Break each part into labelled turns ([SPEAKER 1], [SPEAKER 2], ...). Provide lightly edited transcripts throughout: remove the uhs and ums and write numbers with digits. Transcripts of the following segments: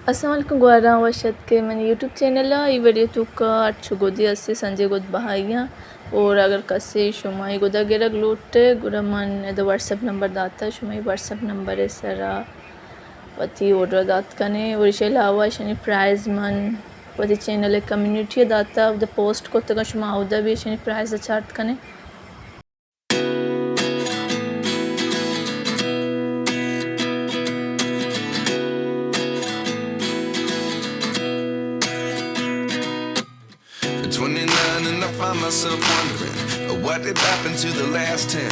[SPEAKER 1] السلام عليكم guarda واشد के मैंने YouTube channel video tuka atchugodi asti sanje god bahaiya और अगर कसे shumai goda gera glute gura man the WhatsApp number data shumai WhatsApp number esara pati order dat kane और इसके अलावा Shani prize man pati channel community data the post kottaga shuma auda भी Shani prize chart kane
[SPEAKER 2] At 29 and I find myself wondering what did happen to the last 10.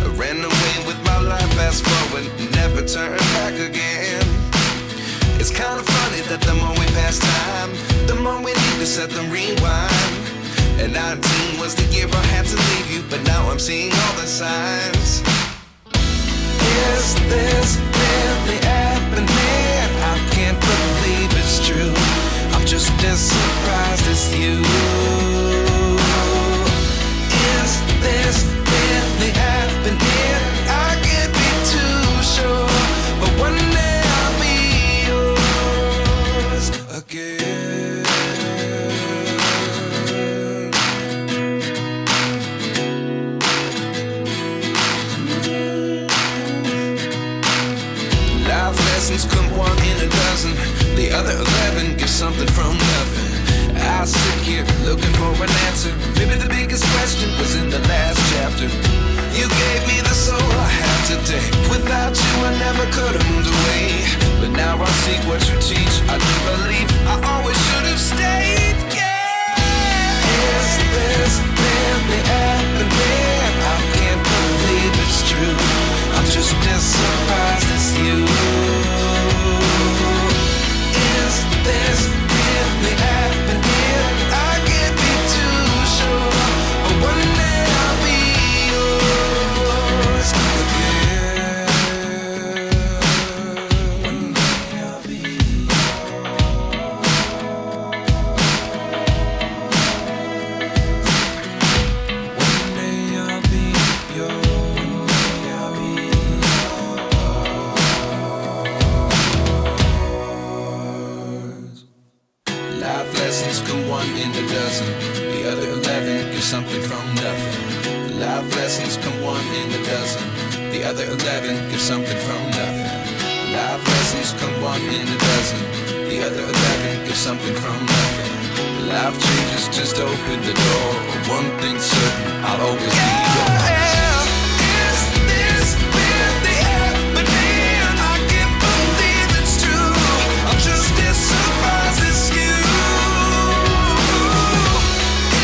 [SPEAKER 2] I ran away with my life, fast forward, never turn back again. It's kind of funny that the more we pass time, the more we need to set them rewind. And 19 was the year I had to leave you, but now I'm seeing all the signs. Is this really happening? I can't believe it's true. I'm just as surprised as you. Is this really happening? I can't be too sure, but one day I'll be yours again. Life lessons come one in a dozen. The other 11 get something from nothing. I sit here looking for an answer. Maybe the biggest question was in the last chapter. You gave me the soul I have today. Without you I never could have moved away. But now I see what you teach. I do believe I always should have stayed. Yeah. Is this really happening? I can't believe it's true. I'm just as surprised as you. Is this really happening? I can't be too sure, but one day I'll be yours again. One day I'll be yours. One day I'll be yours. Life lessons come one in a dozen. The other 11 get something from nothing. Life lessons come one in a dozen. The other 11 get something from nothing. Life lessons come one in a dozen. The other 11 get something from nothing. Life changes just open the door. One thing's certain, I'll always be yours. Is this really happening? I can't believe it's true. I'm just as surprised as you.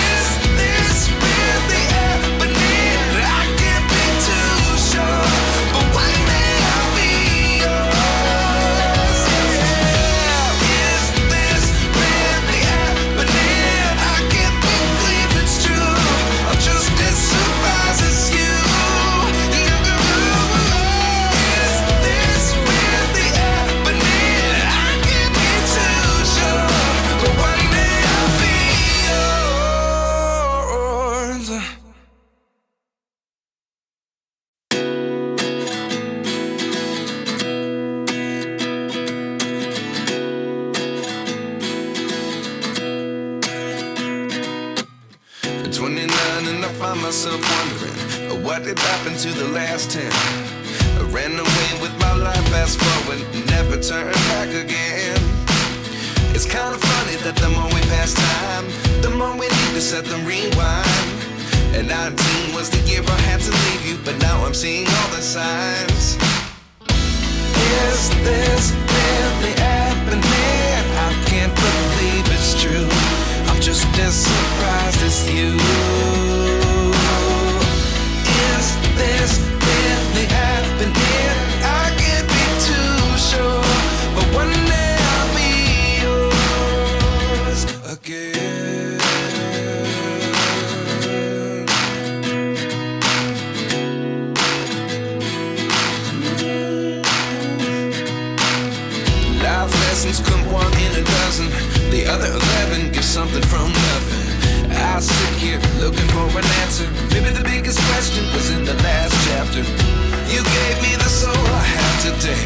[SPEAKER 2] Is this really happening? I can't be too sure, but one day I'll be yours. Yeah. Is this really happening? I can't believe it's true. I'm just as surprised as you. Is this really happening? I can't be too sure, but one day I'll be yours. At 29 and I find myself wondering what did happen to the last 10. I ran away with my life, fast forward, never turn back again. It's kind of funny that the more we pass time, the more we need to set them rewind. And 19 was the year I had to leave you, but now I'm seeing all the signs. Is this really happening? I can't believe it's true. I'm just as surprised as you. Is this really happening? I can't be too sure, but one day I'll be yours again. Life lessons come one in a dozen. The other 11 get something from nothing. I sit here looking for an answer. Maybe the biggest question was in the last chapter. You gave me the soul I have today.